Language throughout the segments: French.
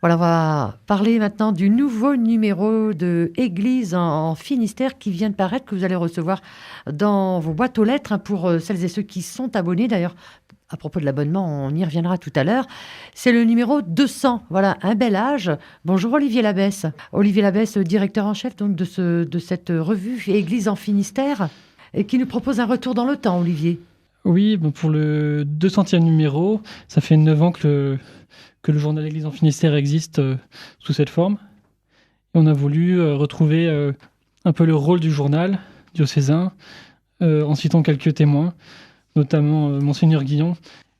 Voilà, on va parler maintenant du nouveau numéro de Église en Finistère qui vient de paraître, que vous allez recevoir dans vos boîtes aux lettres, pour celles et ceux qui sont abonnés. D'ailleurs, à propos de l'abonnement, on y reviendra tout à l'heure. C'est le numéro 200. Voilà, un bel âge. Bonjour Olivier Labesse. Olivier Labesse, directeur en chef donc, de cette revue Église en Finistère, et qui nous propose un retour dans le temps, Olivier. Oui, pour le 200e numéro, ça fait 9 ans que le journal Église en Finistère existe sous cette forme. Et on a voulu retrouver un peu le rôle du journal diocésain en citant quelques témoins, notamment Monseigneur Guillon,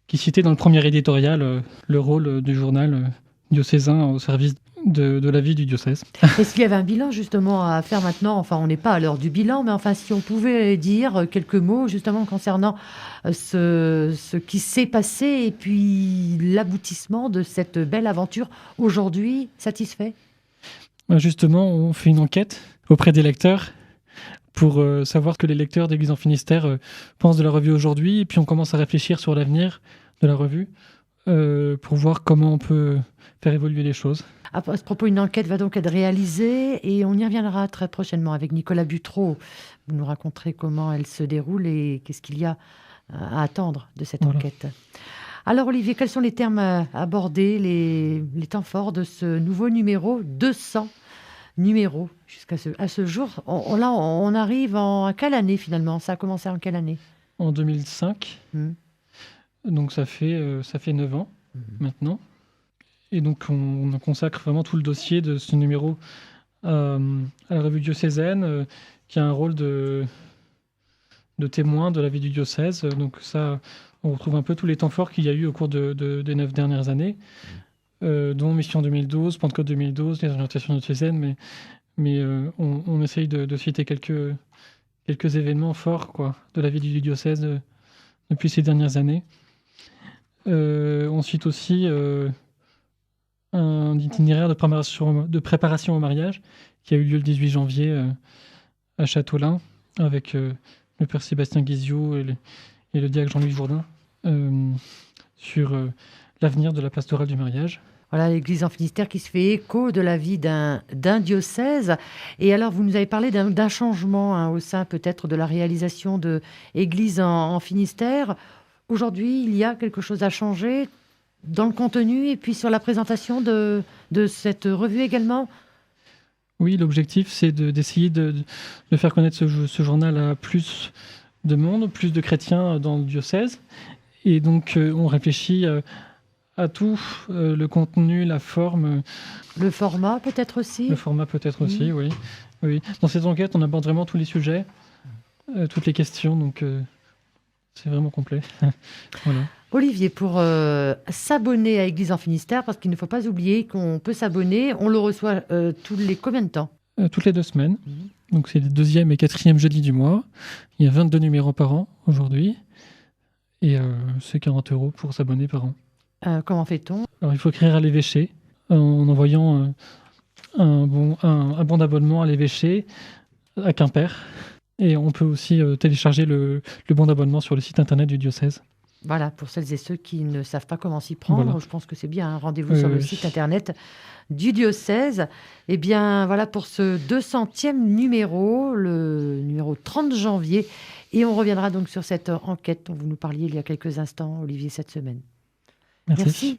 qui citait dans le premier éditorial le rôle du journal diocésain au service de la vie du diocèse. Est-ce qu'il y avait un bilan justement à faire maintenant? Enfin, on n'est pas à l'heure du bilan, mais enfin, si on pouvait dire quelques mots justement concernant ce qui s'est passé et puis l'aboutissement de cette belle aventure aujourd'hui, satisfait? Justement, on fait une enquête auprès des lecteurs pour savoir ce que les lecteurs d'Église en Finistère pensent de la revue aujourd'hui. Et puis on commence à réfléchir sur l'avenir de la revue pour voir comment on peut faire évoluer les choses. À ce propos, une enquête va donc être réalisée et on y reviendra très prochainement avec Nicolas Butreau. Vous nous raconterez comment elle se déroule et qu'est-ce qu'il y a à attendre de cette enquête. Alors Olivier, quels sont les termes abordés, les temps forts de ce nouveau numéro, 200 numéros jusqu'à ce jour? On arrive à quelle année finalement? Ça a commencé en quelle année? En 2005. Donc ça fait 9 ans maintenant. Et donc on consacre vraiment tout le dossier de ce numéro à la revue diocésaine, qui a un rôle de témoin de la vie du diocèse. Donc ça, on retrouve un peu tous les temps forts qu'il y a eu au cours des 9 dernières années, dont Mission 2012, Pentecôte 2012, les orientations diocésaines, mais on essaye de citer quelques événements forts de la vie du diocèse depuis ces dernières années. On cite aussi un itinéraire de préparation au mariage qui a eu lieu le 18 janvier à Châteaulin avec le père Sébastien Guizio et le diacre Jean-Louis Jourdain sur l'avenir de la pastorale du mariage. Voilà, l'Église en Finistère qui se fait écho de la vie d'un diocèse. Et alors, vous nous avez parlé d'un changement au sein peut-être de la réalisation de Église en Finistère. Aujourd'hui, il y a quelque chose à changer dans le contenu et puis sur la présentation de cette revue également? Oui, l'objectif, c'est d'essayer de faire connaître ce journal à plus de monde, plus de chrétiens dans le diocèse. Et donc, on réfléchit à tout, le contenu, la forme. Le format peut-être aussi? Le format peut-être aussi, oui. Dans cette enquête, on aborde vraiment tous les sujets, toutes les questions, donc c'est vraiment complet. Voilà. Olivier, pour s'abonner à Église en Finistère, parce qu'il ne faut pas oublier qu'on peut s'abonner, on le reçoit tous les combien de temps? Toutes les 2 semaines. Donc c'est le 2e et 4e jeudi du mois. Il y a 22 numéros par an aujourd'hui. Et c'est 40 € pour s'abonner par an. Comment fait-on? Alors il faut écrire à l'évêché en envoyant un bon d'abonnement à l'évêché à Quimper. Et on peut aussi télécharger le bon d'abonnement sur le site internet du diocèse. Voilà, pour celles et ceux qui ne savent pas comment s'y prendre, voilà. Je pense que c'est bien. Rendez-vous sur le site internet du diocèse. Eh bien, voilà pour ce 200e numéro, le numéro 30 janvier. Et on reviendra donc sur cette enquête dont vous nous parliez il y a quelques instants, Olivier, cette semaine. Merci.